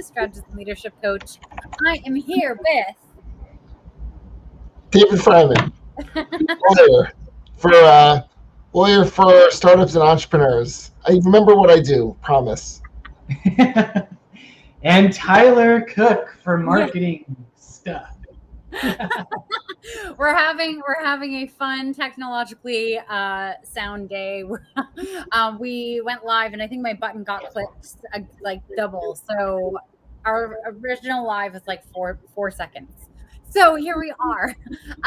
business strategist and leadership coach. I am here with David Fryman, lawyer for startups and entrepreneurs. I remember what I do, promise. And Tyler Cook for marketing stuff. we're having a fun technologically sound day. We went live, and I think my button got clicked like double. So our original live is like four seconds. So here we are.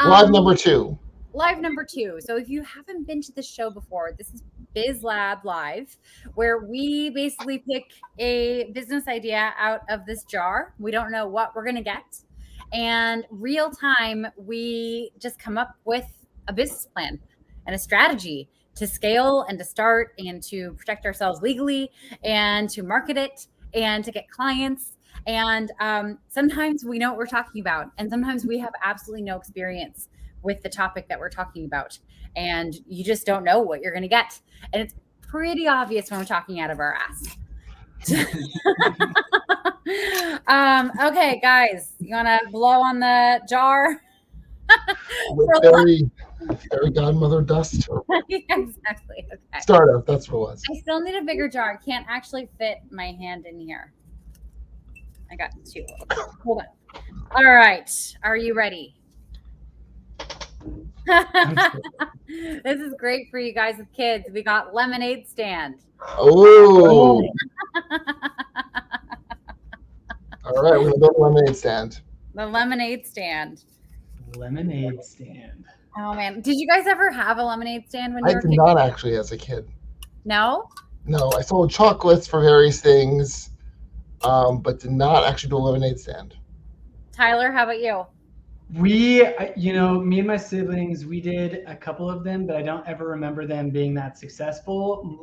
Live number 2. Live number 2. So if you haven't been to the show before, this is Biz Lab Live, where we basically pick a business idea out of this jar. We don't know what we're going to get. And real time, we just come up with a business plan and a strategy to scale and to start and to protect ourselves legally and to market it and to get clients. And sometimes we know what we're talking about, and sometimes we have absolutely no experience with the topic that we're talking about, and you just don't know what you're going to get. And it's pretty obvious when we're talking out of our ass. Okay, guys, you want to blow on the jar? With fairy godmother dust. Exactly. Okay. Startup, that's what it was. I still need a bigger jar. I can't actually fit my hand in here. I got 2. Okay, hold on. All right. Are you ready? This is great for you guys with kids. We got lemonade stand. Oh. All right, we're going to go to lemonade stand. The lemonade stand. Lemonade stand. Oh, man. Did you guys ever have a lemonade stand when you were I did not actually as a kid. No? No, I sold chocolates for various things, but did not actually do a lemonade stand. Tyler, how about you? Me and my siblings, we did a couple of them, but I don't ever remember them being that successful.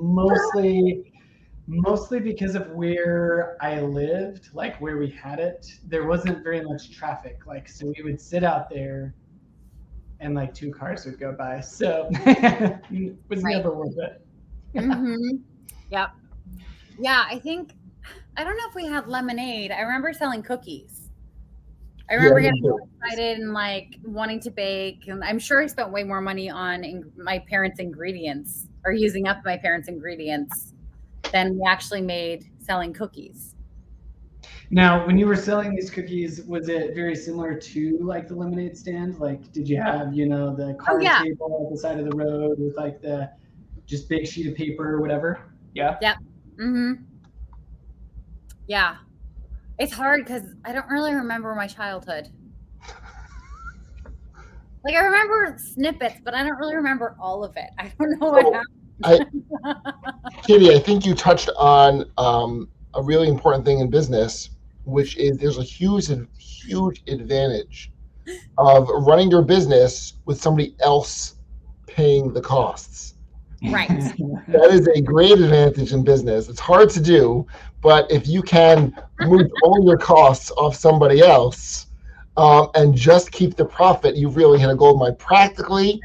Mostly because of where I lived, like where we had it, there wasn't very much traffic. Like, so we would sit out there and like 2 cars would go by. So it was never worth it. Mm-hmm. Yep. Yeah, I don't know if we had lemonade. I remember selling cookies. I remember getting so excited and like wanting to bake, and I'm sure I spent way more money on my parents' ingredients or using up my parents' ingredients than we actually made selling cookies. Now, when you were selling these cookies, was it very similar to like the lemonade stand? Like, did you have, the card table at the side of the road with like the just big sheet of paper or whatever? Yeah. Yep. Mm-hmm. Yeah. It's hard because I don't really remember my childhood. Like, I remember snippets, but I don't really remember all of it. I don't know what happened. Katie, I think you touched on a really important thing in business, which is there's a huge advantage of running your business with somebody else paying the costs. Right. That is a great advantage in business. It's hard to do, but if you can move all your costs off somebody else and just keep the profit, you've really hit a gold mine. Practically,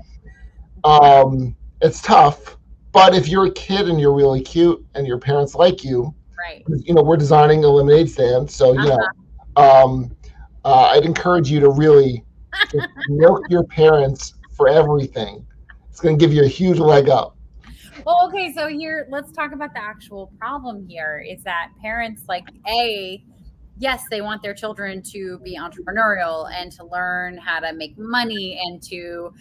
it's tough, but if you're a kid and you're really cute and your parents like you, right? We're designing a lemonade stand, so I'd encourage you to really just milk your parents for everything. It's going to give you a huge leg up. Well, okay, so here, let's talk about the actual problem here is that parents, yes, they want their children to be entrepreneurial and to learn how to make money and to,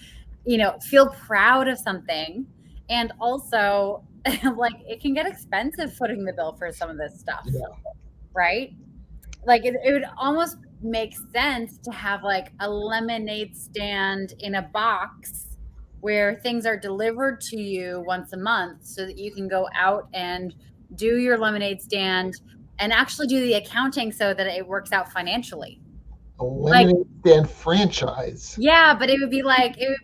feel proud of something. And also, it can get expensive footing the bill for some of this stuff, right? Like, it would almost make sense to have, a lemonade stand in a box where things are delivered to you once a month so that you can go out and do your lemonade stand and actually do the accounting so that it works out financially. A lemonade stand franchise. Yeah, but it would be like a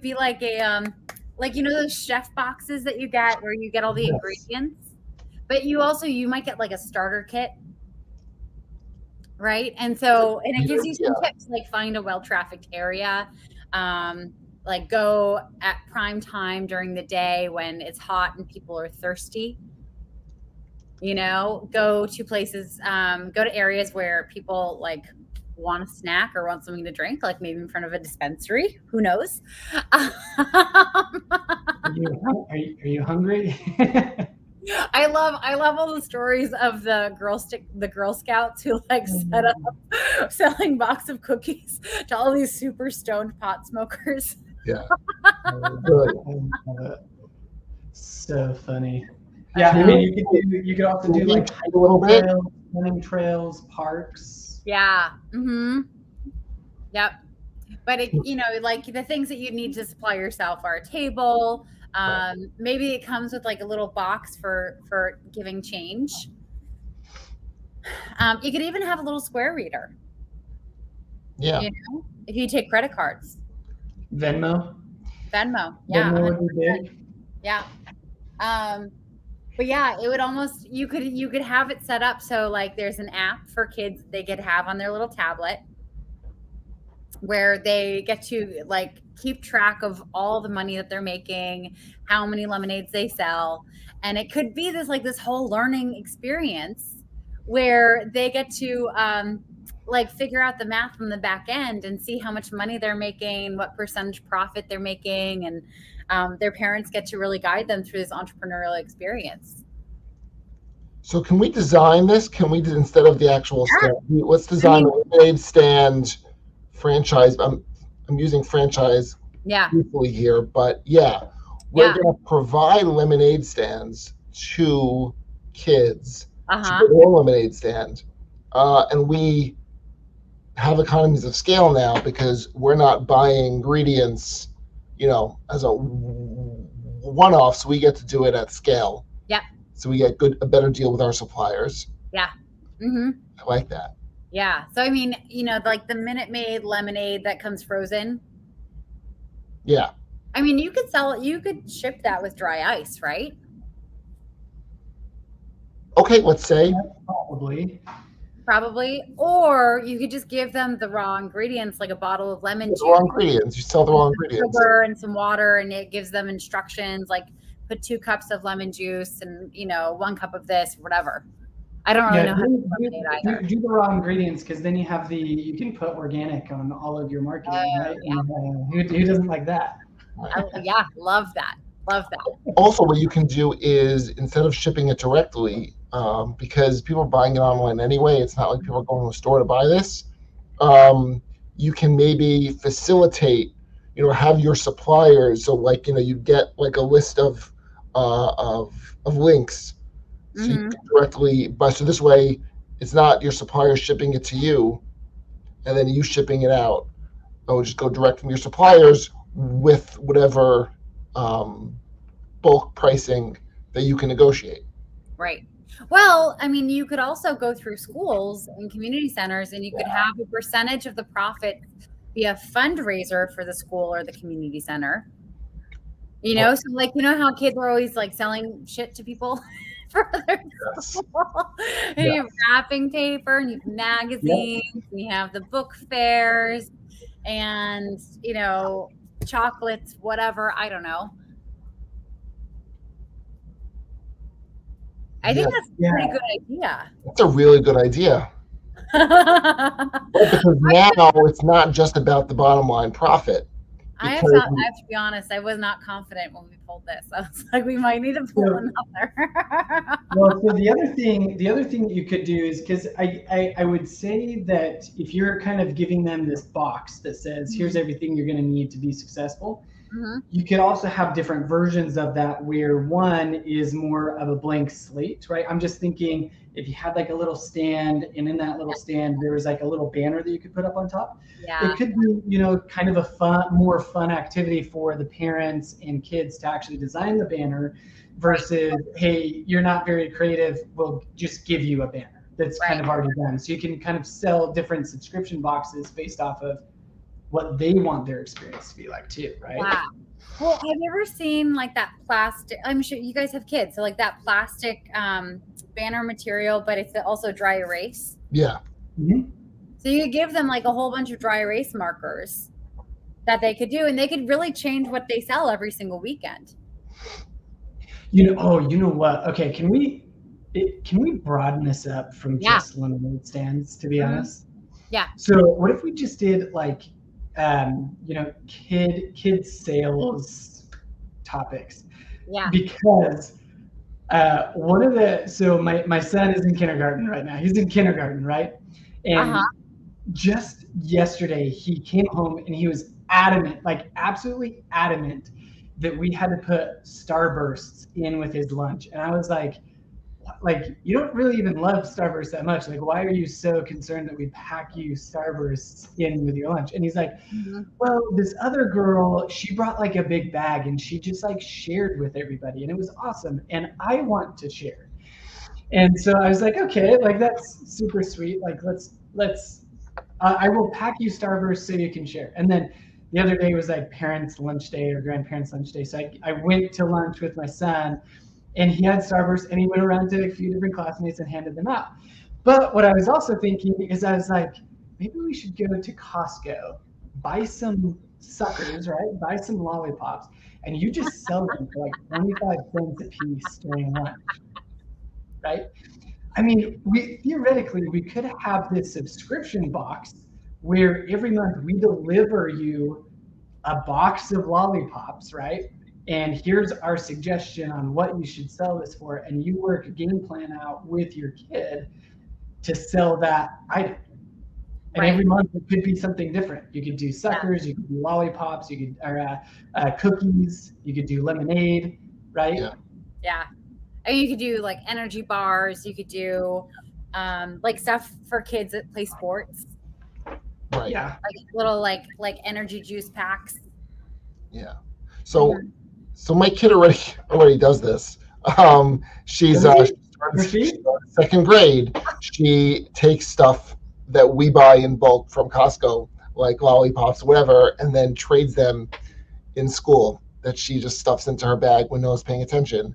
those chef boxes that you get where you get all the ingredients, but you might get a starter kit, right? And it gives you some tips, like find a well-trafficked area, go at prime time during the day when it's hot and people are thirsty. Go to places, go to areas where people like want a snack or want something to drink, like maybe in front of a dispensary. Who knows? Are you hungry? I love all the stories of the Girl Scouts who like set up selling box of cookies to all these super stoned pot smokers. Yeah. Good. So funny. Yeah, I mean, you could also do like hiking trails, running trails, parks. Yeah. Mm-hmm. Yep. But like the things that you need to supply yourself are a table. Maybe it comes with like a little box for giving change. You could even have a little square reader. Yeah. If you take credit cards. Venmo. Yeah. Venmo would be big. Yeah. But yeah, it would almost, you could have it set up so like there's an app for kids they could have on their little tablet where they get to like keep track of all the money that they're making, how many lemonades they sell. And it could be this whole learning experience where they get to like figure out the math from the back end and see how much money they're making, what percentage profit they're making. And their parents get to really guide them through this entrepreneurial experience. So can we design this? Can we, instead of the actual stand, let's design a lemonade stand franchise. I'm using franchise briefly here, but we're going to provide lemonade stands to kids to their lemonade stand. And we have economies of scale now because we're not buying ingredients, as a one-off, so we get to do it at scale. Yeah. So we get a better deal with our suppliers. Yeah. Mm-hmm. I like that. Yeah. So, I mean, like the Minute Maid lemonade that comes frozen. Yeah. I mean, you could ship that with dry ice, right? Okay, let's say. Probably. Or you could just give them the raw ingredients, like a bottle of lemon juice. The raw ingredients. You sell the raw ingredients. Sugar and some water, and it gives them instructions, like put 2 cups of lemon juice and, 1 cup of this, whatever. I don't really know how to do lemonade either. Do the raw ingredients, because then you can put organic on all of your marketing, right? Yeah. And, who doesn't like that? Yeah, love that. Also, what you can do is, instead of shipping it directly, because people are buying it online anyway, it's not like people are going to the store to buy this. You can maybe facilitate, have your suppliers. So like, you get like a list of links. So you can directly buy. So this way, it's not your supplier shipping it to you, and then you shipping it out. It would just go direct from your suppliers with whatever bulk pricing that you can negotiate. Right. Well, I mean, you could also go through schools and community centers, and you could have a percentage of the profit be a fundraiser for the school or the community center. So like, how kids are always like selling shit to people for their school. And you have wrapping paper, and you have magazines, and you have the book fairs, and chocolates, whatever. I don't know. I think that's a pretty good idea. That's a really good idea. Because now it's not just about the bottom line profit. I have to be honest, I was not confident when we pulled this. I was like, we might need to pull another. Well, so the other thing you could do is, because I would say that if you're kind of giving them this box that says, here's everything you're going to need to be successful, you could also have different versions of that where one is more of a blank slate, right? I'm just thinking if you had like a little stand, and in that little stand, there was like a little banner that you could put up on top. Yeah. It could be, kind of a more fun activity for the parents and kids to actually design the banner versus, hey, you're not very creative, we'll just give you a banner that's kind of already done. So you can kind of sell different subscription boxes based off of what they want their experience to be like too, right? Wow. Well, have you ever seen like that plastic? I'm sure you guys have kids, so like that plastic banner material, but it's also dry erase. Yeah. Mm-hmm. So you give them like a whole bunch of dry erase markers that they could do, and they could really change what they sell every single weekend. You know what? Okay, can we can we broaden this up from just lemonade stands, to be honest? Yeah. So what if we just did like, kid sales topics? Yeah. Because my son is in kindergarten right now. He's in kindergarten, right? And just yesterday he came home and he was adamant, like absolutely adamant, that we had to put Starbursts in with his lunch. And I was like, you don't really even love Starbursts that much. Like, why are you so concerned that we pack you Starbursts in with your lunch? And he's like, well, this other girl, she brought like a big bag and she just like shared with everybody and it was awesome. And I want to share. And so I was like, okay, like that's super sweet. Like I will pack you Starburst so you can share. And then the other day was like parents' lunch day or grandparents' lunch day. So I went to lunch with my son and he had Starburst and he went around to a few different classmates and handed them out. But what I was also thinking is I was like, maybe we should go to Costco, buy some suckers, right? Buy some lollipops, and you just sell them for like 25 cents a piece during lunch, right? I mean, theoretically, we could have this subscription box where every month we deliver you a box of lollipops, right? And here's our suggestion on what you should sell this for. And you work a game plan out with your kid to sell that item. And every month it could be something different. You could do suckers, you could do lollipops, you could cookies, you could do lemonade, right? Yeah. And you could do like energy bars. You could do like stuff for kids that play sports. Right. Yeah. Like little like energy juice packs. Yeah. So my kid already does this. She's second grade. She takes stuff that we buy in bulk from Costco, like lollipops, whatever, and then trades them in school that she just stuffs into her bag when no one's paying attention.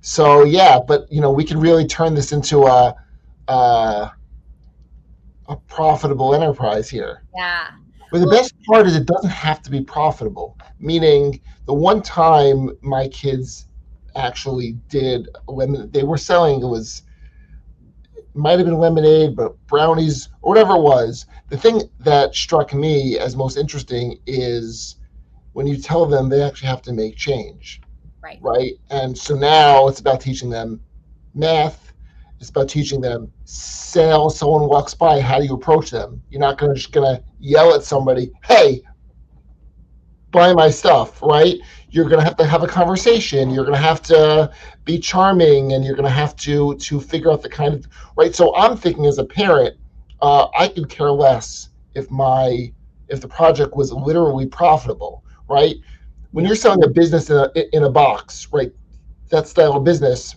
So yeah, but we can really turn this into a profitable enterprise here. Yeah. But the best part is it doesn't have to be profitable. Meaning, the one time my kids actually did lemonade, they were selling, might have been lemonade, but brownies or whatever it was. The thing that struck me as most interesting is when you tell them they actually have to make change. Right. And so now it's about teaching them math. It's about teaching them sales. Someone walks by, how do you approach them? You're not just gonna yell at somebody, hey, buy my stuff, right? You're gonna have a conversation. You're gonna have to be charming, and you're gonna have to figure out the kind of right. So I'm thinking as a parent, I could care less if the project was literally profitable, right? When you're selling a business in a box, right? That style of business,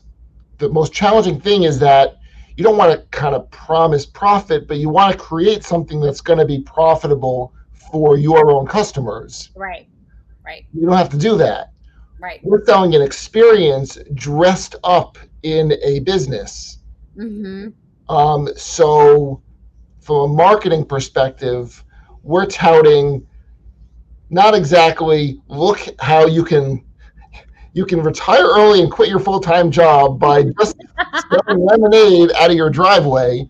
the most challenging thing is that you don't want to kind of promise profit, but you want to create something that's going to be profitable for your own customers. Right. You don't have to do that. Right. We're selling an experience dressed up in a business. So from a marketing perspective, we're touting not exactly look how you can retire early and quit your full-time job by just selling lemonade out of your driveway.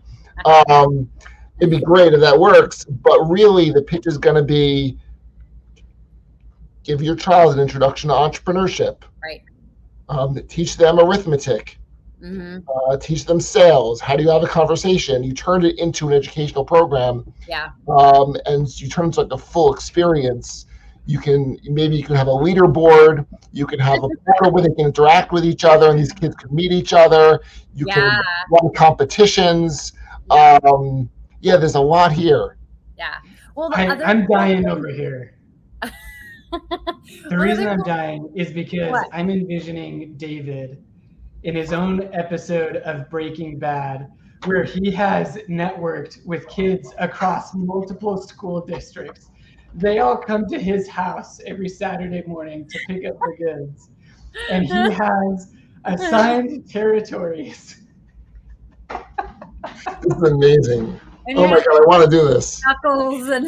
It'd be great if that works, but really the pitch is going to be give your child an introduction to entrepreneurship. Right. Teach them arithmetic. Teach them sales. How do you have a conversation? You turn it into an educational program. Yeah. And you turn it into like a full experience. You can have a leaderboard. You can have a portal where they can interact with each other, and these kids can meet each other. You can run competitions. There's a lot here. Yeah. Well, I'm dying over here. The reason I'm dying is because I'm envisioning David in his own episode of Breaking Bad, where he has networked with kids across multiple school districts. They all come to his house every Saturday morning to pick up the goods. And he has assigned territories. This is amazing. Oh my God, I want to do this. Knuckles and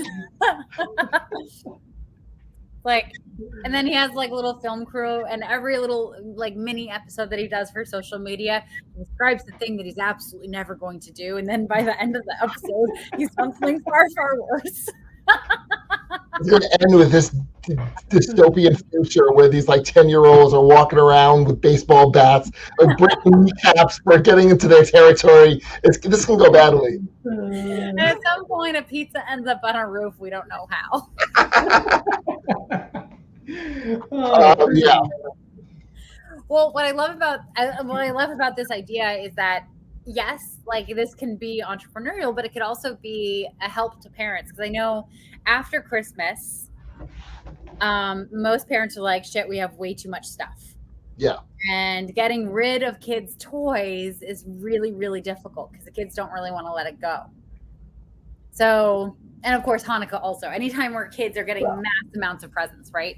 Like, and then he has like a little film crew, and every little like mini episode that he does for social media, he describes the thing that he's absolutely never going to do. And then by the end of the episode, he's done something far, far worse. It's going to end with this dystopian future where these like 10-year-olds are walking around with baseball bats, like breaking kneecaps for getting into their territory. This can go badly. And at some point, a pizza ends up on a roof. We don't know how. Yeah. Well, what I love about this idea is that yes, like this can be entrepreneurial, but it could also be a help to parents. Because I know after Christmas, most parents are like, "Shit, we have way too much stuff." Yeah. And getting rid of kids' toys is really, really difficult because the kids don't really want to let it go. So, and of course, Hanukkah also. Anytime where kids are getting mass amounts of presents, right?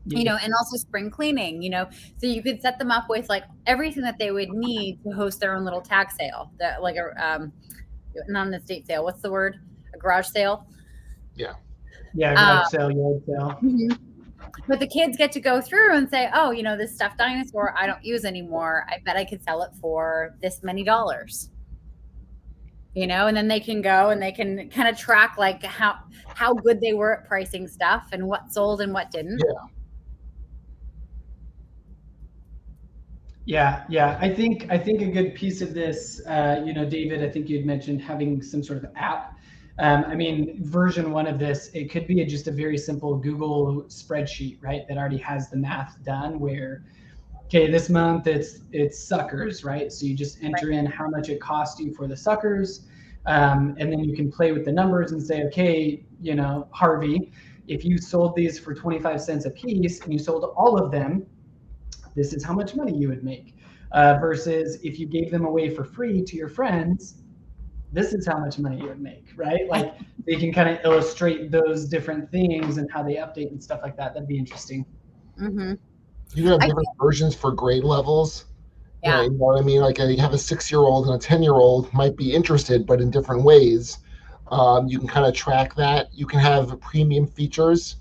You know, and also spring cleaning, you know, so you could set them up with like everything that they would need to host their own little tag sale, that like a not an estate sale. What's the word? A garage sale. Yeah, garage sale, yard sale. Mm-hmm. But the kids get to go through and say, oh, you know, this stuffed dinosaur I don't use anymore. I bet I could sell it for this many dollars. You know, and then they can go and they can kind of track like how good they were at pricing stuff and what sold and what didn't. Yeah. I think a good piece of this, you know, David, I think you'd mentioned having some sort of app. I mean, version 1 of this, it could be just a very simple Google spreadsheet, right? That already has the math done where, okay, this month it's suckers, right? So you just enter in how much it cost you for the suckers. And then you can play with the numbers and say, okay, you know, Harvey, if you sold these for 25 cents a piece and you sold all of them, this is how much money you would make. Versus if you gave them away for free to your friends, this is how much money you would make, right? Like they can kind of illustrate those different things and how they update and stuff like that. That'd be interesting. Mm-hmm. You have different versions for grade levels. Yeah. You know what I mean? Like you have a 6-year-old and a 10-year-old might be interested, but in different ways. You can kind of track that. You can have premium features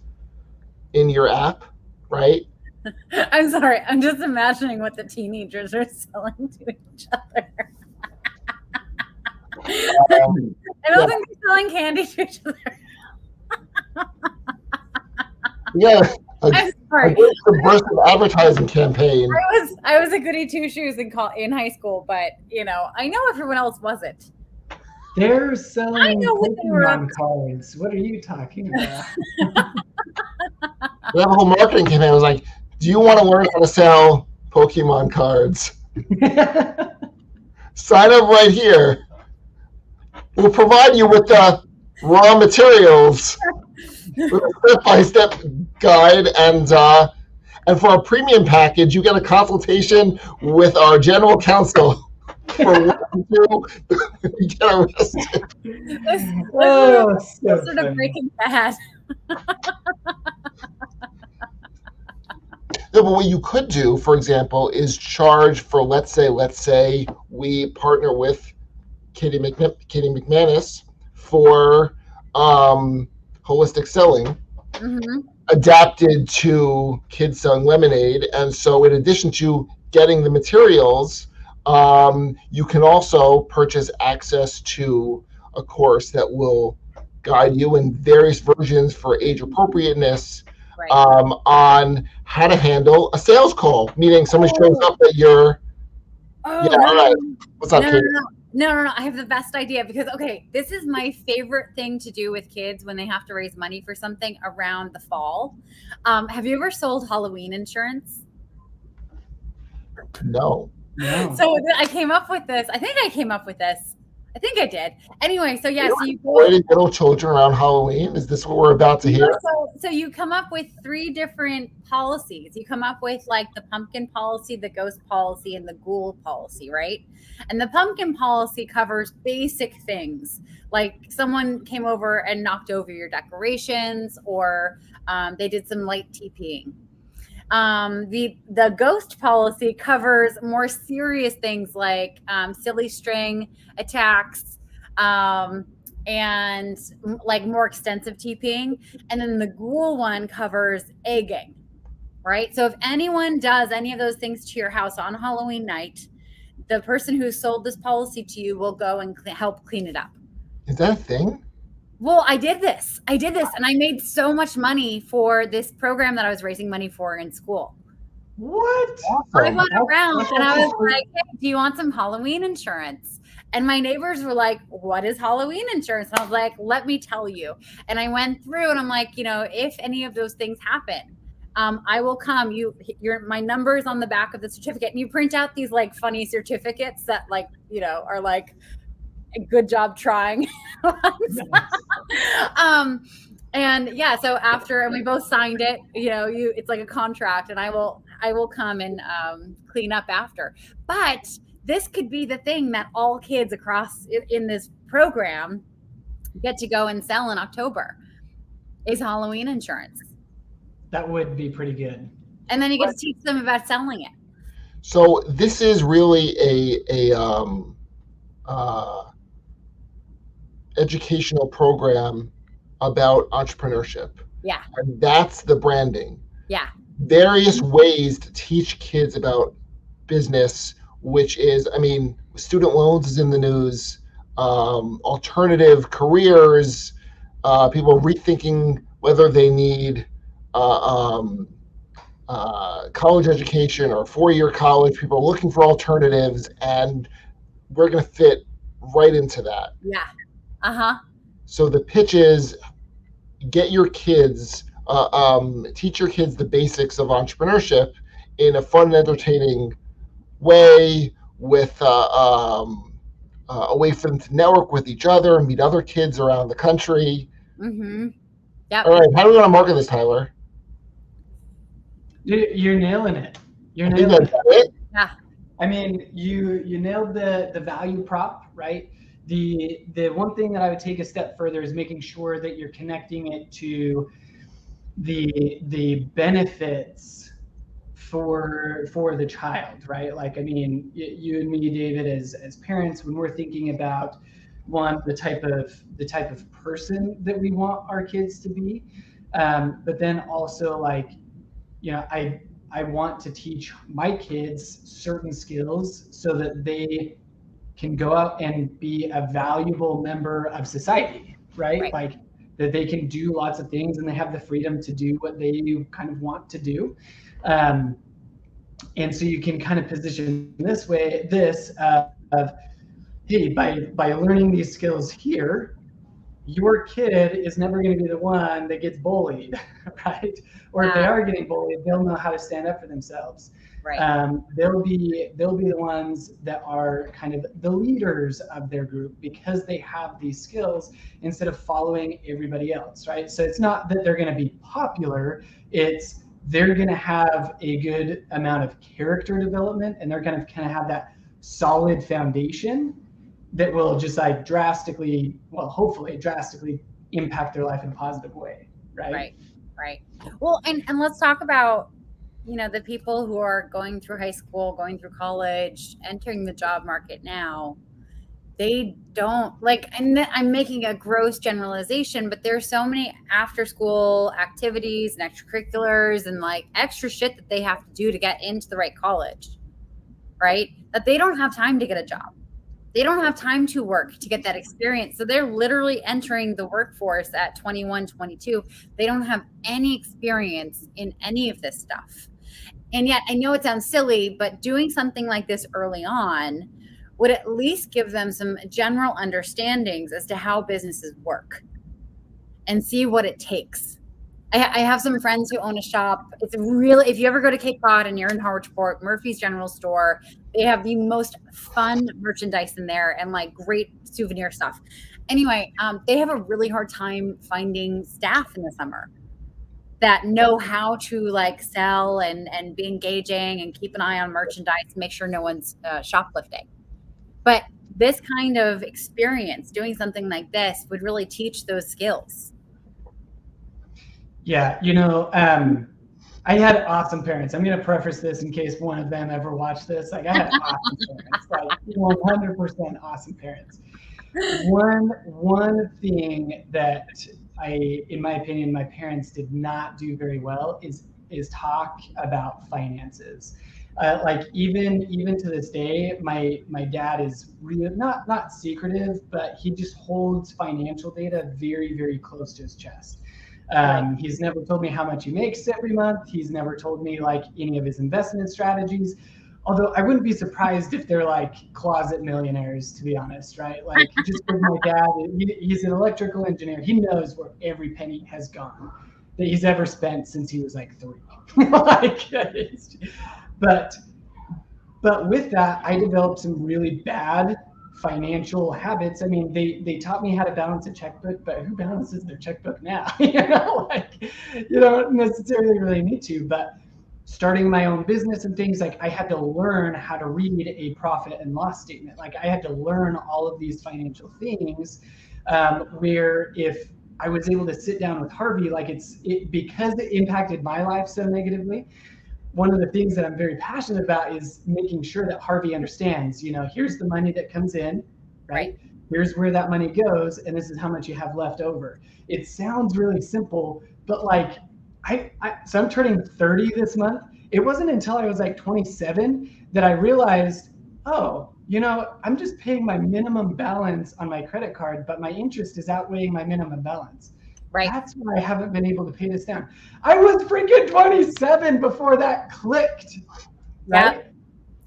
in your app, right? I'm sorry. I'm just imagining what the teenagers are selling to each other. I don't think they're selling candy to each other. Yeah. I'm sorry. A subversive advertising campaign. I was a goody two shoes in high school, but you know, I know everyone else wasn't. They're selling I know what they were Pokemon cards. What are you talking about? They have a whole marketing campaign. It was like, do you want to learn how to sell Pokemon cards? Sign up right here. We'll provide you with the raw materials, with a step-by-step guide, and for our premium package, you get a consultation with our general counsel. For what you do, you get arrested. This sort of Breaking Bad. Yeah, but what you could do, for example, is charge for, let's say we partner with Katie McManus for holistic selling, adapted to kids selling lemonade. And so in addition to getting the materials, you can also purchase access to a course that will guide you in various versions for age appropriateness, on how to handle a sales call, meaning somebody shows up at your all right. What's up, Katie? No. I have the best idea because, okay, this is my favorite thing to do with kids when they have to raise money for something around the fall. Have you ever sold Halloween insurance? No. So I came up with this. I think I came up with this. I think I did. Anyway, so yeah, so you little children around Halloween. Is this what we're about to hear? So you come up with 3 different policies. You come up with like the pumpkin policy, the ghost policy, and the ghoul policy, right? And the pumpkin policy covers basic things like someone came over and knocked over your decorations, or they did some light TPing. The ghost policy covers more serious things like silly string attacks, and like more extensive TPing. And then the ghoul one covers egging, right? So if anyone does any of those things to your house on Halloween night, the person who sold this policy to you will go and help clean it up. Is that a thing? Well, I did this, and I made so much money for this program that I was raising money for in school. What? Awesome. I went around and I was like, hey, do you want some Halloween insurance? And my neighbors were like, what is Halloween insurance? And I was like, let me tell you. And I went through and I'm like, if any of those things happen, I will come. My number is on the back of the certificate. And you print out these like funny certificates that like, are like, good job trying. And yeah, so and we both signed it, it's like a contract, and I will come and clean up after. But this could be the thing that all kids across in this program get to go and sell in October is Halloween insurance. That would be pretty good. And then you get to teach them about selling it. So this is really a educational program about entrepreneurship. Yeah. And that's the branding. Yeah. Various ways to teach kids about business, which is, student loans is in the news, alternative careers, people rethinking whether they need college education or 4-year college, people looking for alternatives, and we're going to fit right into that. Yeah. Uh-huh. So the pitch is get your kids, teach your kids the basics of entrepreneurship in a fun and entertaining way, with a way for them to network with each other, meet other kids around the country. Mm-hmm. Yep. All right, how do we want to market this, Tyler? You're nailing it. You're nailing it. Yeah. You nailed the value prop, right? The one thing that I would take a step further is making sure that you're connecting it to the benefits for the child, right? Like, you and me, David, as parents, when we're thinking about the type of person that we want our kids to be, but then also like, I want to teach my kids certain skills so that they can go out and be a valuable member of society, right? Like that they can do lots of things and they have the freedom to do what they kind of want to do. And so you can kind of position this way, of, hey, by learning these skills here, your kid is never going to be the one that gets bullied, right? Or if they are getting bullied, they'll know how to stand up for themselves. Right. They'll be the ones that are kind of the leaders of their group because they have these skills instead of following everybody else, right? So it's not that they're going to be popular, it's they're going to have a good amount of character development, and they're going to kind of have that solid foundation that will just like hopefully drastically impact their life in a positive way, right? Right. Well, and let's talk about, the people who are going through high school, going through college, entering the job market now. They don't and I'm making a gross generalization, but there's so many after school activities and extracurriculars and like extra shit that they have to do to get into the right college, right? That they don't have time to get a job. They don't have time to work to get that experience. So they're literally entering the workforce at 21, 22. They don't have any experience in any of this stuff. And yet, I know it sounds silly, but doing something like this early on would at least give them some general understandings as to how businesses work and see what it takes. I have some friends who own a shop. It's really, if you ever go to Cape Cod and you're in Harwichport, Murphy's General Store, they have the most fun merchandise in there and like great souvenir stuff. Anyway, they have a really hard time finding staff in the summer that know how to like sell and be engaging and keep an eye on merchandise, make sure no one's shoplifting. But this kind of experience, doing something like this, would really teach those skills. Yeah, I had awesome parents. I'm going to preface this in case one of them ever watched this. Like, I had awesome parents, like 100% awesome parents. One thing that in my opinion, my parents did not do very well is talk about finances. Like even to this day, my dad is really not secretive, but he just holds financial data very, very close to his chest. He's never told me how much he makes every month. He's never told me like any of his investment strategies. Although I wouldn't be surprised if they're like closet millionaires, to be honest, right? Like just because my dad, he's an electrical engineer. He knows where every penny has gone that he's ever spent since he was like 3. Like, but with that, I developed some really bad financial habits. I mean, they taught me how to balance a checkbook, but who balances their checkbook now? Like you don't necessarily really need to, but starting my own business and things, like I had to learn how to read a profit and loss statement. Like I had to learn all of these financial things, where if I was able to sit down with Harvey, like because it impacted my life so negatively. One of the things that I'm very passionate about is making sure that Harvey understands, here's the money that comes in, right? Here's where that money goes, and this is how much you have left over. It sounds really simple, but like, so I'm turning 30 this month. It wasn't until I was like 27 that I realized, oh, I'm just paying my minimum balance on my credit card, but my interest is outweighing my minimum balance. Right. That's why I haven't been able to pay this down. I was freaking 27 before that clicked. Right?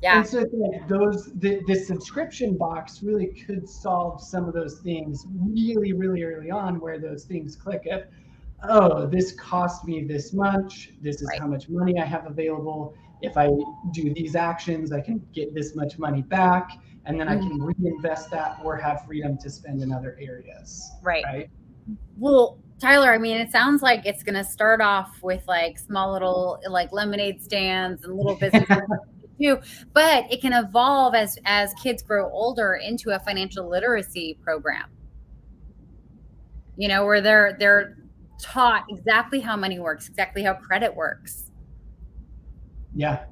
Yeah. And so it's like this subscription box really could solve some of those things really, really early on, where those things click. This cost me this much. This is how much money I have available. If I do these actions, I can get this much money back, and then I can reinvest that or have freedom to spend in other areas. Right. Well, Tyler, I mean, it sounds like it's going to start off with like small little like lemonade stands and little businesses too, but it can evolve as kids grow older into a financial literacy program. Where they're taught exactly how money works, exactly how credit works. Yeah.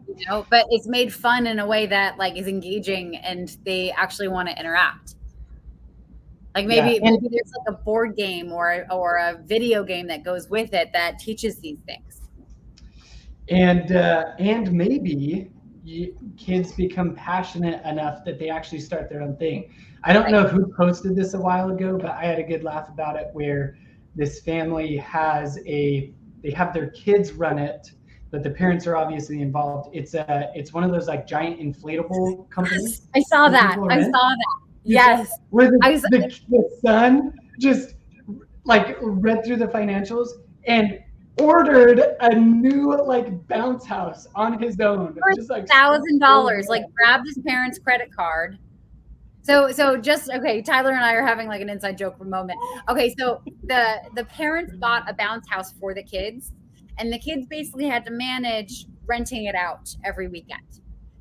But it's made fun in a way that like is engaging and they actually want to interact. Like maybe there's like a board game or a video game that goes with it that teaches these things. And maybe kids become passionate enough that they actually start their own thing. I don't know who posted this a while ago, but I had a good laugh about it, where this family they have their kids run it, but the parents are obviously involved. It's one of those like giant inflatable companies. I saw that. Yes. Where the son just like read through the financials and ordered a new like bounce house on his own. For just like $1,000, like grabbed his parents' credit card. So just, okay, Tyler and I are having like an inside joke for a moment. Okay, so the parents bought a bounce house for the kids, and the kids basically had to manage renting it out every weekend.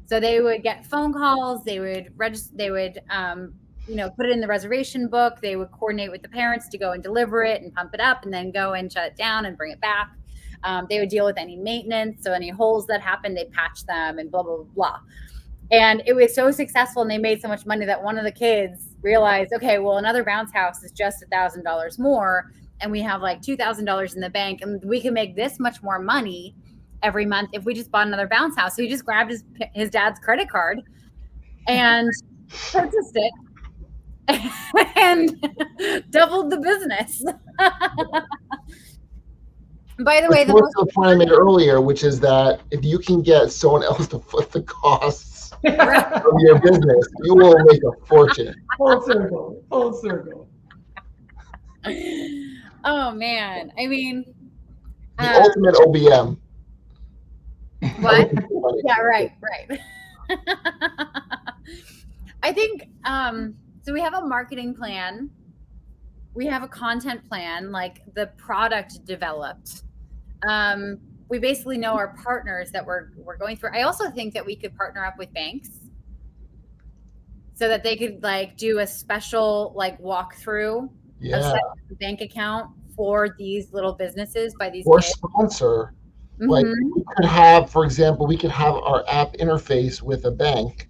So they would get phone calls, they would register, they would put it in the reservation book, they would coordinate with the parents to go and deliver it and pump it up and then go and shut it down and bring it back. They would deal with any maintenance, so any holes that happened, they patch them and blah, blah, blah, blah. And it was so successful and they made so much money that one of the kids realized, okay, well, another bounce house is just $1,000 more. And we have like $2,000 in the bank, and we can make this much more money every month if we just bought another bounce house. So he just grabbed his dad's credit card and purchased it and doubled the business. By the way, the point I made earlier, which is that if you can get someone else to foot the costs of your business, you will make a fortune. Full circle. Oh man, I mean, the ultimate OBM. What? Yeah, right. I think so. We have a marketing plan. We have a content plan, like the product developed. We basically know our partners that we're going through. I also think that we could partner up with banks so that they could like do a special like walkthrough of setting up a bank account for these little businesses by these kids. Sponsor. Like we could have, for example, our app interface with a bank,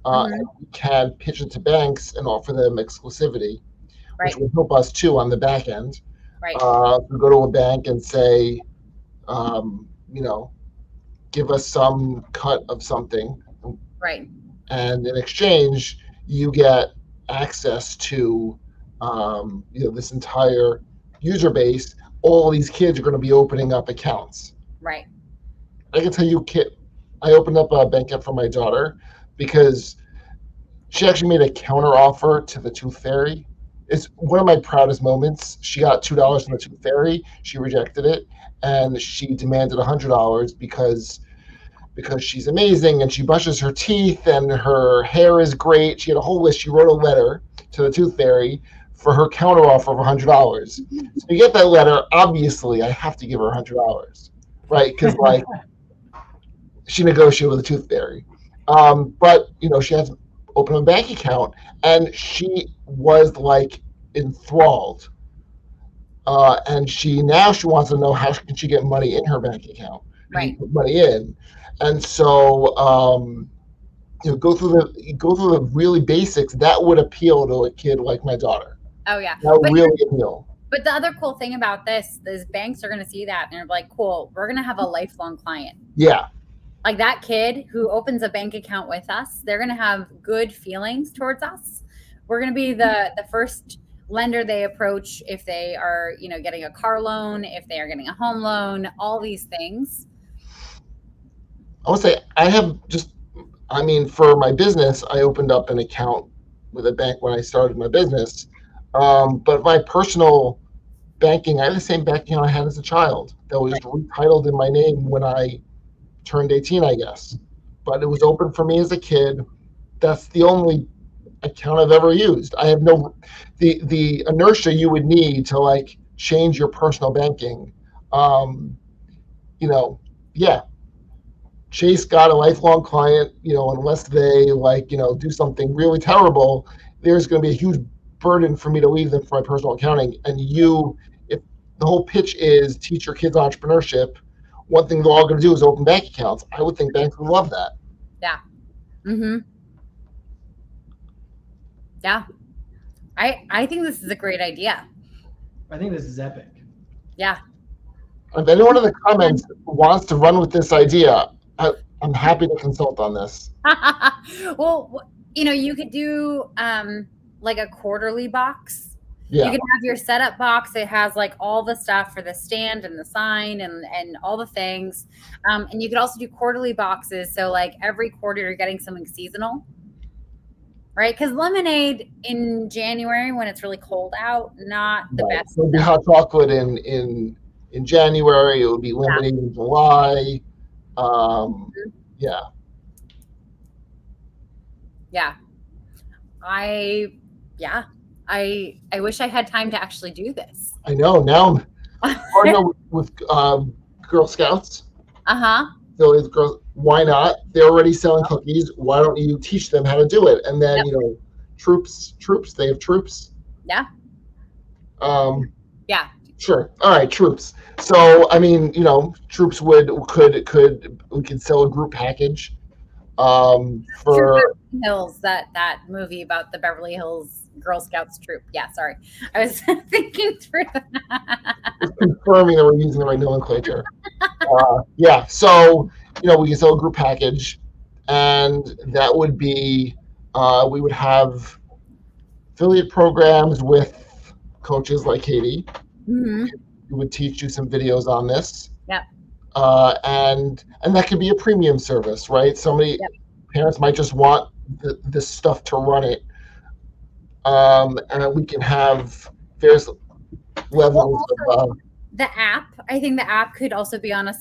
Mhm. and we can pitch it to banks and offer them exclusivity, Right. which will help us too on the back end. Right. We go to a bank and say, give us some cut of something, Right. and in exchange, you get access to this entire user base. All these kids are going to be opening up accounts. Right. I can tell you, I opened up a bank account for my daughter because she actually made a counter offer to the Tooth Fairy. It's one of my proudest moments. She got $2 from the Tooth Fairy. She rejected it, and she demanded $100 because she's amazing and she brushes her teeth and her hair is great. She had a whole list. She wrote a letter to the Tooth Fairy for her counter offer of $100. So you get that letter. Obviously, I have to give her $100, right? Because she negotiated with the Tooth Fairy. But she has to open a bank account, and she was enthralled. And she wants to know how can she get money in her bank account. Right. Put money in, and so go through the really basics that would appeal to a kid like my daughter. Oh yeah. That would really appeal. But the other cool thing about this is banks are going to see that and they're like, cool, we're going to have a lifelong client. Yeah. Like that kid who opens a bank account with us, they're going to have good feelings towards us. We're going to be the first lender they approach if they are, getting a car loan, if they are getting a home loan, all these things. I would say for my business, I opened up an account with a bank when I started my business. But my personal banking, I had the same bank account I had as a child that was retitled in my name when I turned 18, I guess. But it was open for me as a kid. That's the only account I've ever used. I have the inertia you would need to change your personal banking. Chase got a lifelong client, unless they do something really terrible, there's going to be a huge burden for me to leave them for my personal accounting. And if the whole pitch is teach your kids entrepreneurship, one thing they're all going to do is open bank accounts. I would think banks would love that. Yeah. Mm-hmm. Yeah. I think this is a great idea. I think this is epic. Yeah. If anyone in the comments wants to run with this idea, I'm happy to consult on this. Well, you could do a quarterly box. Yeah. You can have your setup box. It has all the stuff for the stand and the sign and all the things. And you could also do quarterly boxes. So every quarter you're getting something seasonal, right? Because lemonade in January when it's really cold out, not the best. So it would be hot chocolate in January. It would be lemonade in July. Yeah. I wish I had time to actually do this. I know. Now I'm partnering with Girl Scouts. So it's girls. Why not? They're already selling cookies. Why don't you teach them how to do it? And then troops. They have troops. Yeah. Yeah. Sure. All right, troops. So troops we could sell a group package. For Beverly Hills, that movie about the Beverly Hills Girl Scouts troop. Yeah, sorry, I was thinking through that. Confirming that we're using the right nomenclature. Yeah, so we can sell a group package, and that would be we would have affiliate programs with coaches like Katie. Mm-hmm. We would teach you some videos on this. Yep. And that could be a premium service, right? Parents might just want this stuff to run it. And we can have various levels of the app. I think the app could also be on a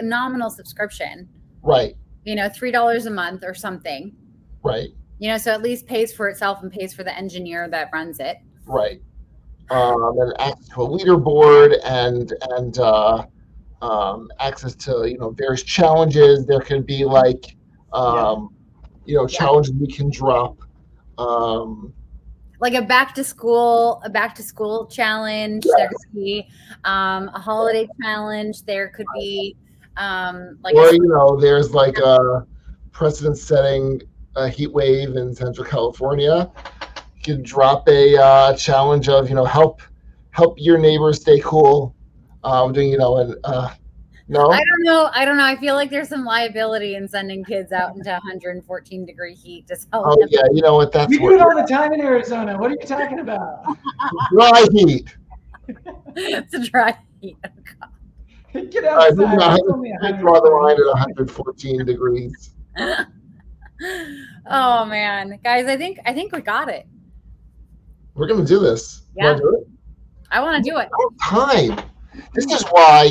nominal subscription. Right. $3 a month or something. Right. So at least pays for itself and pays for the engineer that runs it. Right. And access to a leaderboard and access to various challenges. There can be challenges we can drop. Like a back to school challenge. Yeah. There could be a holiday challenge. There could be there's a precedent setting a heat wave in Central California, you could drop a challenge of help your neighbors stay cool. Doing no. I don't know. I feel like there's some liability in sending kids out into 114-degree heat to sell Oh them. yeah, you know what? That's We do it all the time in Arizona. What are you talking about? dry heat. It's a dry heat. Get outside. It's only I draw the line at 114 degrees. Oh man, guys, I think we got it. We're gonna do this. Yeah. Do it? I want to do it. Time. This is why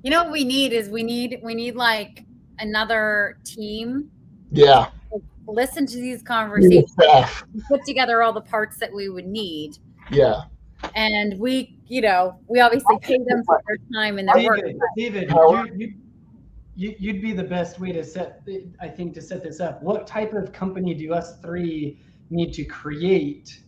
what we need is we need like another team. Yeah. Listen to these conversations, put together all the parts that we would need. Yeah. And we obviously pay them for their time and their work. David, you'd be the best way to set this up. What type of company do us three need to create?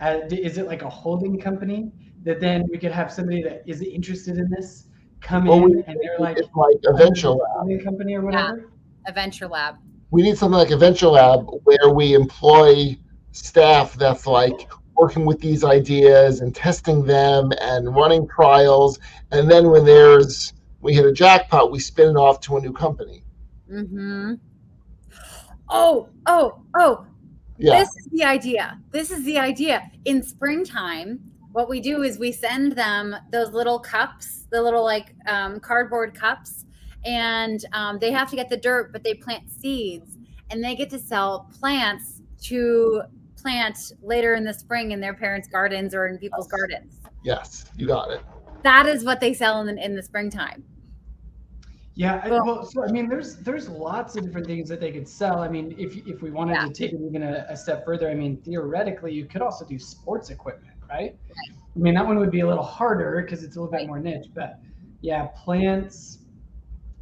Is it like a holding company that then we could have somebody that is interested in this come in and they're like a venture lab company or whatever? Yeah, a venture lab. We need something like a venture lab where we employ staff that's like working with these ideas and testing them and running trials. And then when we hit a jackpot, we spin it off to a new company. Mm-hmm. Oh. Yeah. This is the idea. In springtime, what we do is we send them those little cups, the little cardboard cups, and they have to get the dirt, but they plant seeds, and they get to sell plants to plant later in the spring in their parents' gardens or in people's gardens. Yes, you got it. That is what they sell in the springtime. Yeah, well, so I mean, there's lots of different things that they could sell. I mean, if we wanted to take it even a step further, I mean, theoretically, you could also do sports equipment, right? I mean, that one would be a little harder because it's a little bit more niche, but yeah, plants.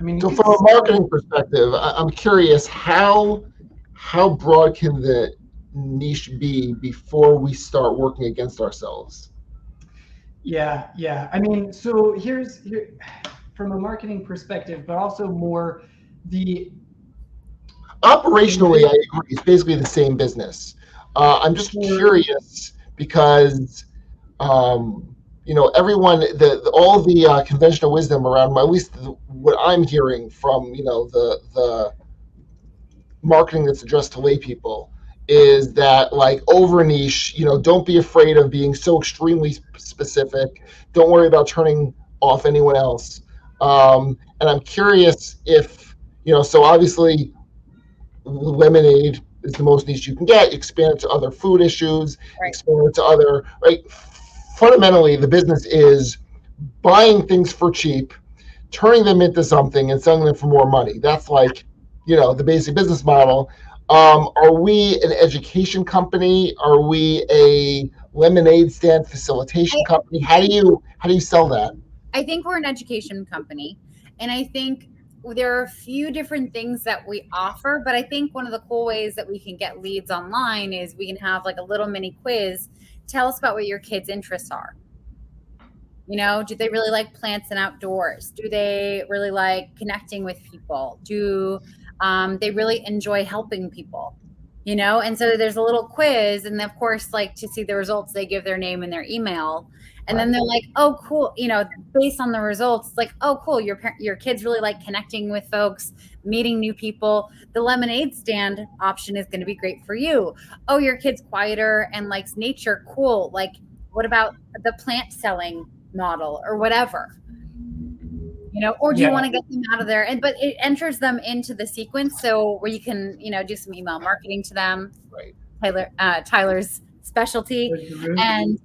I mean, so from a marketing perspective, I'm curious how broad can the niche be before we start working against ourselves? Yeah. I mean, so here from a marketing perspective, but also more the operationally, I agree. It's basically the same business. I'm just curious because everyone, all the conventional wisdom around, at least what I'm hearing from the marketing that's addressed to lay people, is that like over niche, don't be afraid of being so extremely specific. Don't worry about turning off anyone else. And I'm curious if, so obviously lemonade is the most niche you can get. Expand it to other food issues, expand it to other, right? Fundamentally, the business is buying things for cheap, turning them into something and selling them for more money. That's like, the basic business model. Are we an education company? Are we a lemonade stand facilitation company? How do you sell that? I think we're an education company, and I think there are a few different things that we offer, but I think one of the cool ways that we can get leads online is we can have like a little mini quiz. Tell us about what your kids' interests are. Do they really like plants and outdoors? Do they really like connecting with people? Do they really enjoy helping people? And so there's a little quiz, and of course, like to see the results, they give their name and their email. And then they're like, oh, cool. Based on the results, it's like, oh, cool. Your kids really like connecting with folks, meeting new people. The lemonade stand option is going to be great for you. Oh, your kid's quieter and likes nature. Cool. Like, what about the plant selling model or whatever? Or do you want to get them out of there? But it enters them into the sequence. So where you can, do some email marketing to them. Right. Tyler's specialty, and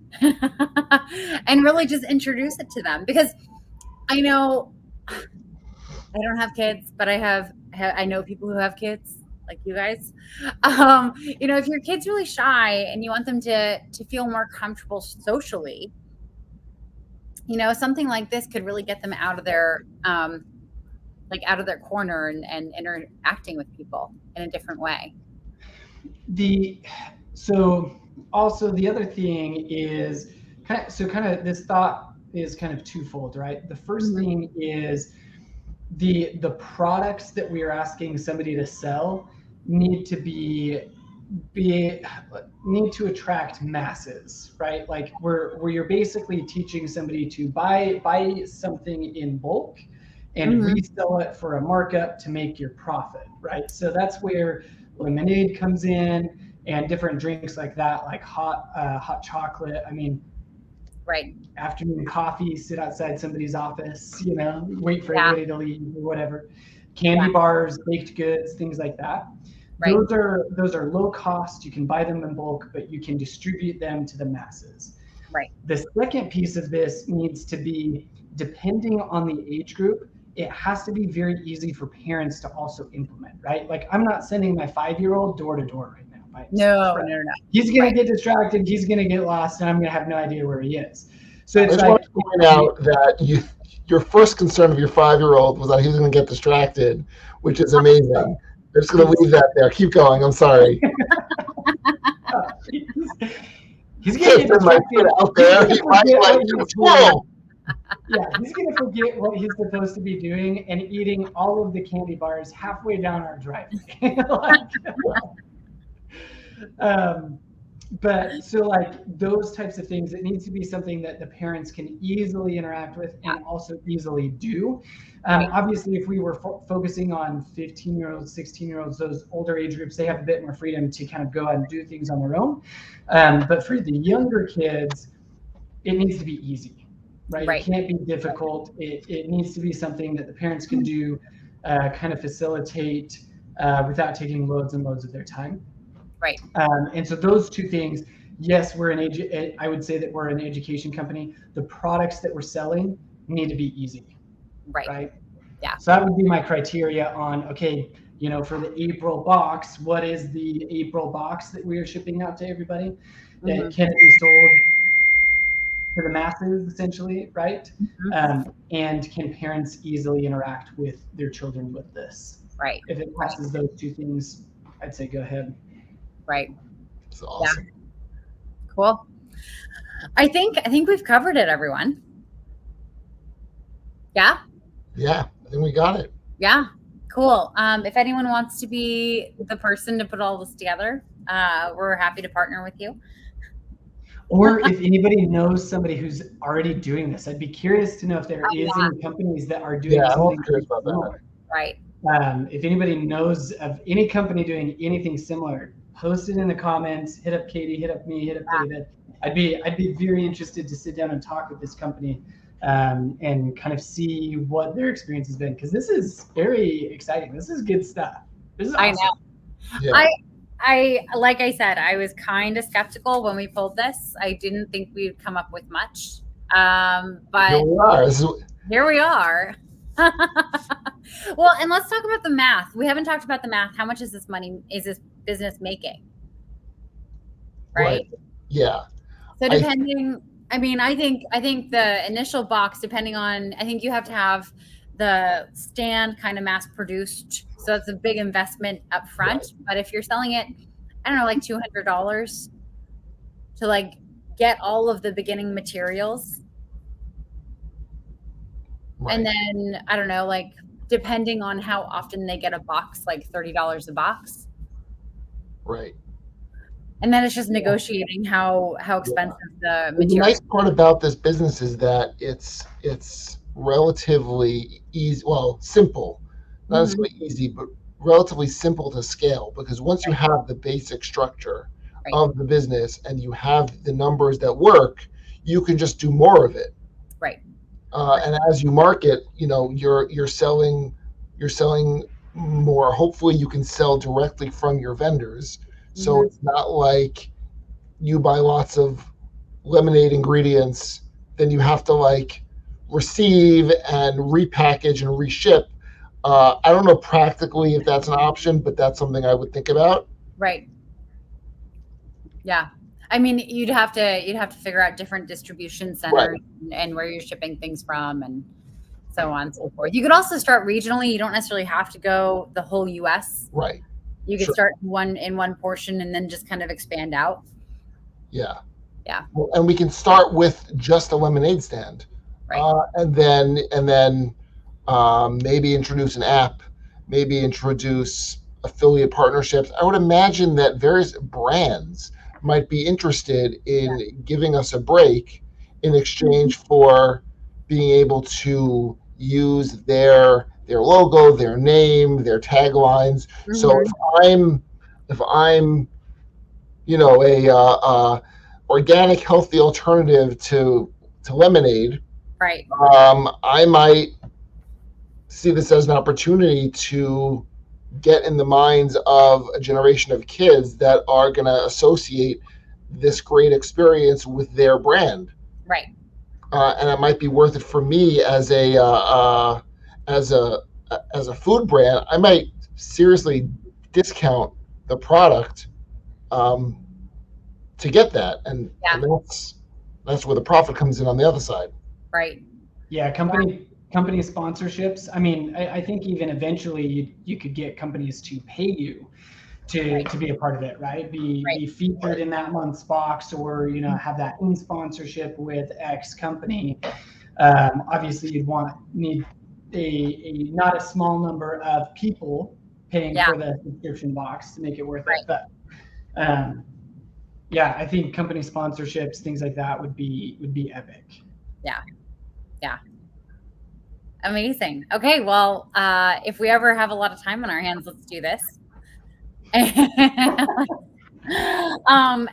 really just introduce it to them, because I know I don't have kids, but I know people who have kids like you guys. If your kid's really shy and you want them to feel more comfortable socially, something like this could really get them out of their corner and interacting with people in a different way. So also the other thing is kind of this thought is kind of twofold, right? The first thing is the products that we are asking somebody to sell need to need to attract masses, right? Like where you're basically teaching somebody to buy something in bulk and resell it for a markup to make your profit, right? So that's where lemonade comes in and different drinks like that, like hot chocolate. I mean, right. Afternoon coffee, sit outside somebody's office, wait for everybody to leave or whatever. Candy bars, baked goods, things like that. Right. Those are low cost. You can buy them in bulk, but you can distribute them to the masses. Right. The second piece of this needs to be, depending on the age group, it has to be very easy for parents to also implement, right? Like I'm not sending my 5-year-old door to door right now. No. He's going to get distracted. He's going to get lost, and I'm going to have no idea where he is. So it's I just want to point out that your first concern of your 5-year-old was that he was going to get distracted, which is amazing. I'm just going to leave that there. Keep going. I'm sorry. He's going to get distracted out there. He's going to forget what he's supposed to be doing and eating all of the candy bars halfway down our driveway. But so like those types of things, it needs to be something that the parents can easily interact with and also easily do. Obviously, if we were focusing on 15-year-olds, 16-year-olds, those older age groups, they have a bit more freedom to kind of go out and do things on their own. But for the younger kids, it needs to be easy, right? It can't be difficult. It needs to be something that the parents can do, kind of facilitate without taking loads and loads of their time. Right. And so those two things, yes, I would say that we're an education company. The products that we're selling need to be easy. Right. Yeah. So that would be my criteria on, okay, for the April box, what is the April box that we are shipping out to everybody? That can it be sold to the masses, essentially, right? And can parents easily interact with their children with this? Right. If it passes those two things, I'd say go ahead. Right. That's awesome. Yeah. Cool. I think we've covered it, everyone. Yeah. Yeah, I think we got it. Yeah. Cool. If anyone wants to be the person to put all this together, we're happy to partner with you. Or if anybody knows somebody who's already doing this, I'd be curious to know if there is any companies that are doing something similar. Right. If anybody knows of any company doing anything similar, post it in the comments, hit up Katie, hit up me, hit up David. I'd be very interested to sit down and talk with this company and kind of see what their experience has been, because this is very exciting. This is good stuff. This is awesome. I know. Yeah. I like I said, I was kind of skeptical when we pulled this. I didn't think we'd come up with much. But here we are. Well, and let's talk about the math. We haven't talked about the math. How much is this business making? Right? Yeah. So depending, I think the initial box, depending on, I think you have to have the stand kind of mass produced. So that's a big investment up front. Right. But if you're selling it, I don't know, like $200 to like get all of the beginning materials. Right. And then, I don't know, like depending on how often they get a box, like $30 a box. Right. And then it's just negotiating how expensive the material. The nice part about this business is that it's relatively easy, simple, not necessarily easy, but relatively simple to scale, because once you have the basic structure of the business and you have the numbers that work, you can just do more of it. Right. And as you market, you're selling more. Hopefully you can sell directly from your vendors. So it's not like you buy lots of lemonade ingredients, then you have to like receive and repackage and reship. I don't know practically if that's an option, but that's something I would think about. Right. Yeah. I mean, you'd have to figure out different distribution centers and where you're shipping things from and so on and so forth. You could also start regionally. You don't necessarily have to go the whole US. Right. You could start in one portion and then just kind of expand out. Yeah. Yeah. Well, and we can start with just a lemonade stand. Right. And then maybe introduce an app, maybe introduce affiliate partnerships. I would imagine that various brands might be interested in giving us a break in exchange for being able to use their logo, their name, their taglines. So if I'm a organic, healthy alternative to lemonade, Right. I might see this as an opportunity to get in the minds of a generation of kids that are going to associate this great experience with their brand. Right. And it might be worth it for me as a food brand. I might seriously discount the product to get that, and that's where the profit comes in on the other side. Right. Yeah, company sponsorships. I mean, I think even eventually you could get companies to pay you to be a part of it, right? Be featured in that month's box, or have that in sponsorship with X company. Obviously, you'd need a not a small number of people paying for the subscription box to make it worth it. But I think company sponsorships, things like that would be epic. Yeah. Amazing. Okay, well, if we ever have a lot of time on our hands, let's do this.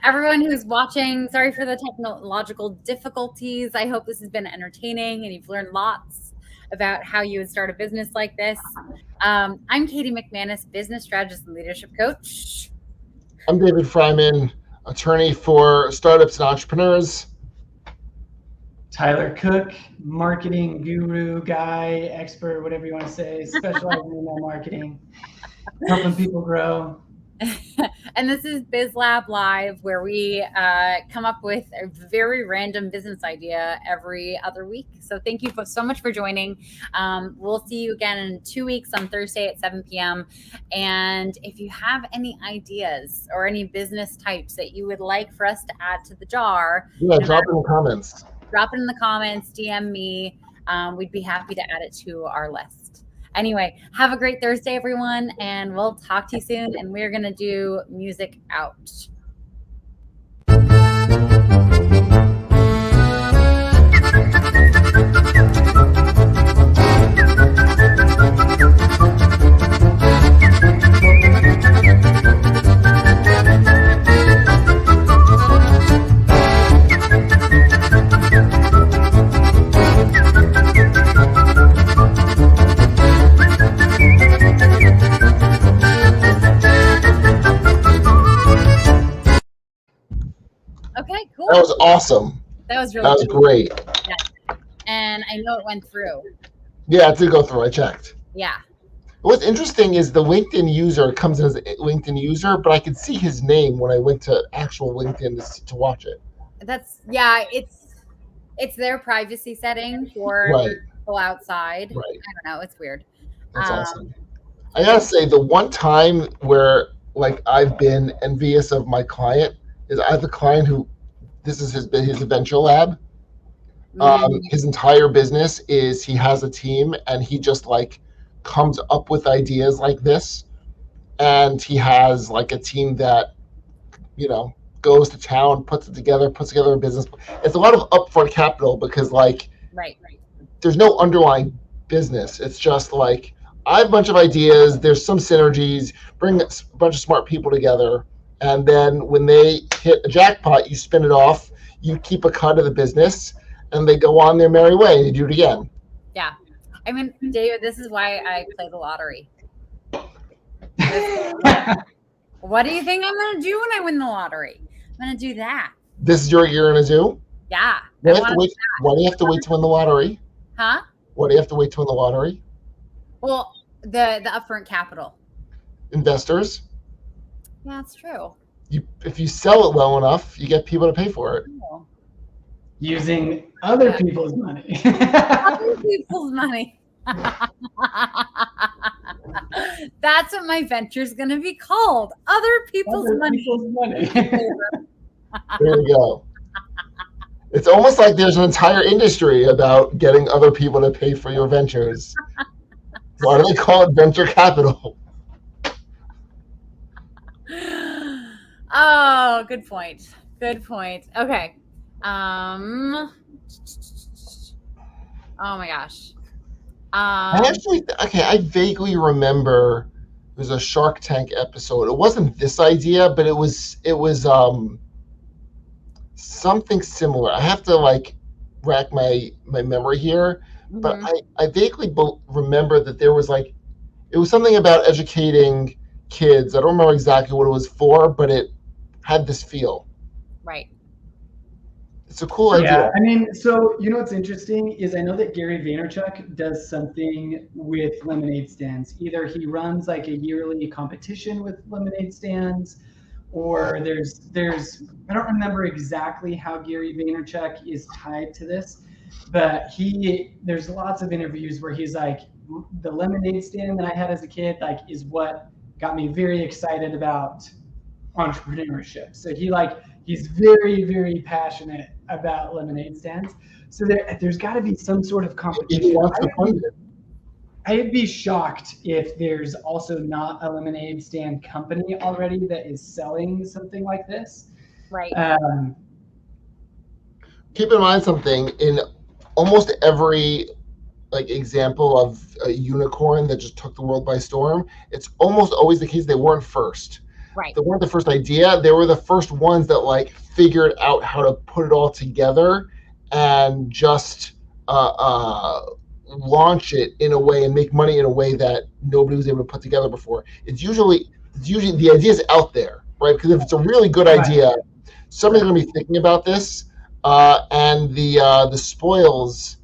Everyone who's watching, sorry for the technological difficulties. I hope this has been entertaining and you've learned lots about how you would start a business like this. I'm Katie McManus, business strategist and leadership coach. I'm David Fryman, attorney for startups and entrepreneurs. Tyler Cook, marketing guru, guy, expert, whatever you want to say, specializing in email marketing, helping people grow. And this is Biz Lab Live, where we come up with a very random business idea every other week. So thank you so much for joining. We'll see you again in 2 weeks on Thursday at 7 p.m. And if you have any ideas or any business types that you would like for us to add to the jar, drop it in the comments. Drop it in the comments, DM me. We'd be happy to add it to our list. Anyway, have a great Thursday, everyone, and we'll talk to you soon. And we're going to do music out. Okay, cool. That was awesome. That was great. Yeah. And I know it went through. Yeah, it did go through. I checked. Yeah. What's interesting is the LinkedIn user comes in as a LinkedIn user, but I could see his name when I went to actual LinkedIn to watch it. It's their privacy setting for people outside. Right. I don't know. It's weird. That's awesome. I gotta say, the one time where I've been envious of my client is I have a client who this is his adventure lab. His entire business is he has a team and he just comes up with ideas like this, and he has a team that goes to town, puts together a business. It's a lot of upfront capital because there's no underlying business. It's just I have a bunch of ideas, there's some synergies, bring a bunch of smart people together, and then when they hit a jackpot, you spin it off, you keep a cut of the business, and they go on their merry way, and you do it again. Yeah. I mean, David, this is why I play the lottery. What do you think I'm going to do when I win the lottery? I'm going to do that. This is you're going to do? Yeah. Why do you have to wait to win the lottery? Huh? Why do you have to wait to win the lottery? Well, the upfront capital. Investors? Yeah, that's true. If you sell it well enough, you get people to pay for it. Oh. Using other people's money. Other people's money. That's what my venture is going to be called. Other people's money. There you go. It's almost like there's an entire industry about getting other people to pay for your ventures. Why do they call it venture capital? Oh, good point. Good point. Okay. Oh my gosh. I vaguely remember there was a Shark Tank episode. It wasn't this idea, but it was something similar. I have to like rack my memory here, but I vaguely remember that there was like it was something about educating kids. I don't remember exactly what it was for, but it had this feel. Right. It's a cool idea. Yeah, I mean, so you know what's interesting is I know that Gary Vaynerchuk does something with lemonade stands. Either he runs like a yearly competition with lemonade stands, or there's I don't remember exactly how Gary Vaynerchuk is tied to this, but there's lots of interviews where he's like, the lemonade stand that I had as a kid like is what got me very excited about entrepreneurship. So he's very, very passionate about lemonade stands. So there's got to be some sort of competition. I'd be shocked if there's also not a lemonade stand company already that is selling something like this. Right. Keep in mind something, in almost every like example of a unicorn that just took the world by storm, it's almost always the case they weren't first. Right. They weren't the first idea. They were the first ones that like figured out how to put it all together and just launch it in a way and make money in a way that nobody was able to put together before. It's usually the idea is out there, right? Because if it's a really good idea, somebody's going to be thinking about this, and the spoils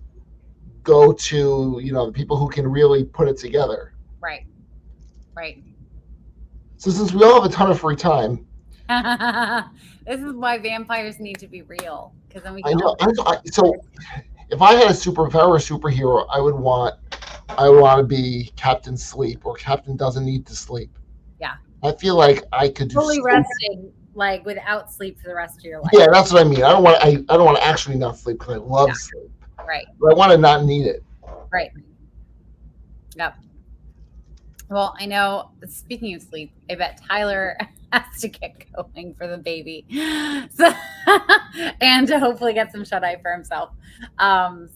go to the people who can really put it together. Right. Right. So since we all have a ton of free time, this is why vampires need to be real, because then we I can know. So if I were a superhero, I would want to be Captain Sleep, or Captain Doesn't Need to Sleep. Yeah. I feel like I could do fully rested, like without sleep for the rest of your life. Yeah, that's what I mean. I don't want to actually not sleep because I love sleep. Right. But I want to not need it. Right. Yep. Well, I know, speaking of sleep, I bet Tyler has to get going for the baby. So, and to hopefully get some shut-eye for himself.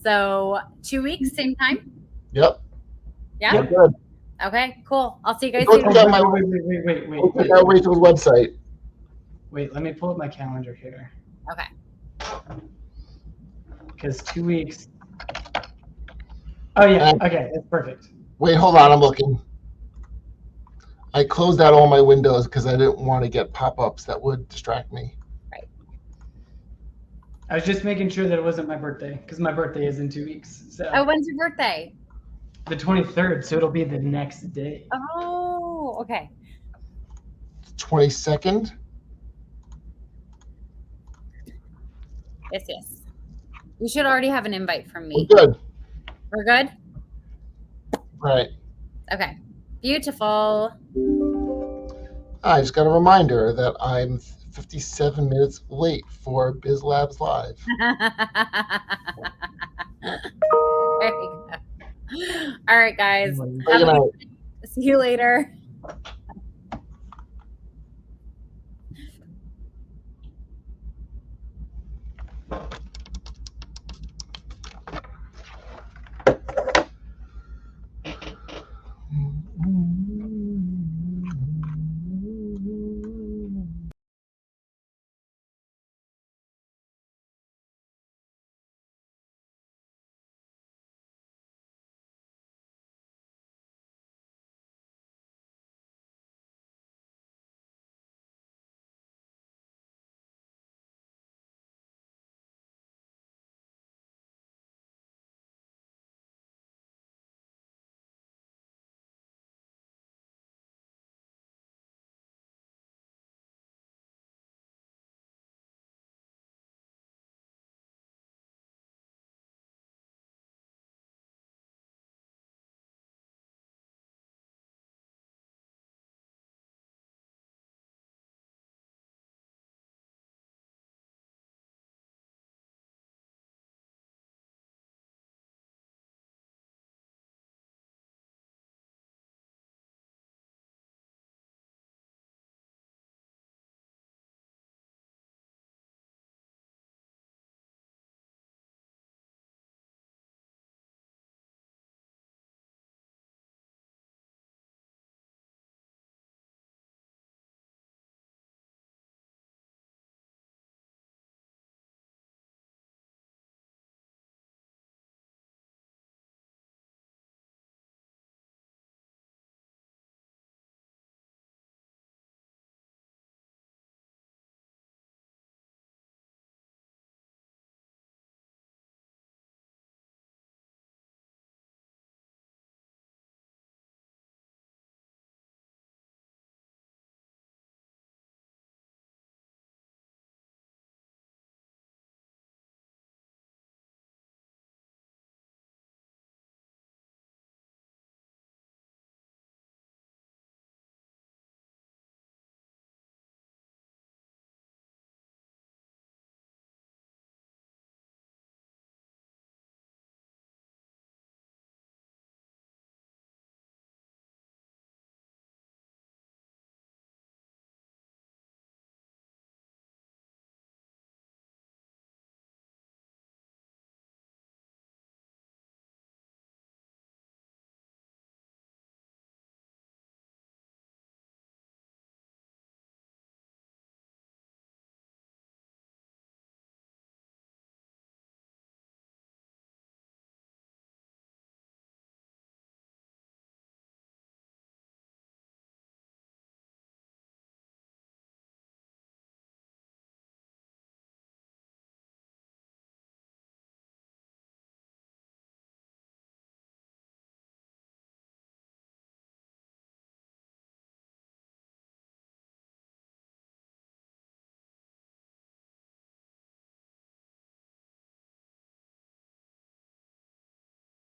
So 2 weeks, same time? Yep. Yeah? Good. Okay, cool. I'll see you guys Go soon. check out Wait. Rachel's website. Wait, let me pull up my calendar here. Okay. Because 2 weeks. Oh, yeah. Okay, that's perfect. Wait, hold on. I'm looking. I closed out all my windows because I didn't want to get pop-ups that would distract me. Right. I was just making sure that it wasn't my birthday, because my birthday is in 2 weeks. So. Oh, when's your birthday? The 23rd, so it'll be the next day. Oh, okay. 22nd? Yes. You should already have an invite from me. We're good. We're good? Right. Okay. Beautiful. I just got a reminder that I'm 57 minutes late for Biz Labs Live. There you go. All right, guys. Good night. See you later.